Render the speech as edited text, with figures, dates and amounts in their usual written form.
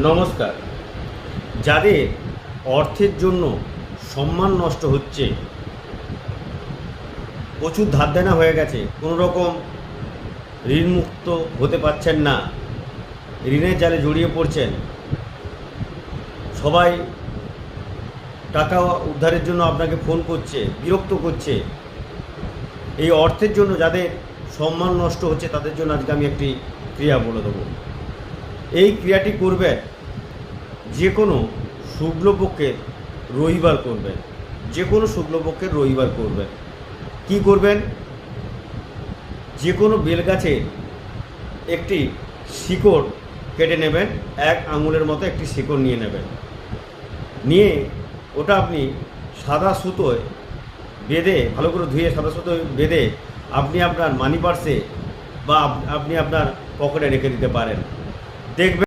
নমস্কার। যাদের অর্থের জন্য সম্মান নষ্ট হচ্ছে, প্রচুর ধার দেনা হয়ে গেছে, কোনো রকম ঋণমুক্ত হতে পারছেন না, ঋণের জালে জড়িয়ে পড়ছেন, সবাই টাকা উদ্ধারের জন্য আপনাকে ফোন করছে, বিরক্ত করছে, এই অর্থের জন্য যাদের সম্মান নষ্ট হচ্ছে তাদের জন্য আজকে আমি একটি ক্রিয়া বলে দেবো। এই ক্রিয়াটি করবেন যে কোনো শুক্লপক্ষের রবিবার করবেন, যে কোনো শুক্লপক্ষের রবিবার করবেন। কি করবেন? যে কোনো বেলগাছের একটি শিকড় কেটে নেবেন, 1 আঙুলের মতো একটি শিকড় নিয়ে নেবেন, নিয়ে ওটা আপনি সাদা সুতোয় বেঁধে, ভালো করে ধুয়ে সাদা সুতোয় বেঁধে আপনি আপনার মানি পার্সে বা আপনি আপনার পকেটে রেখে দিতে পারেন। দেখবেন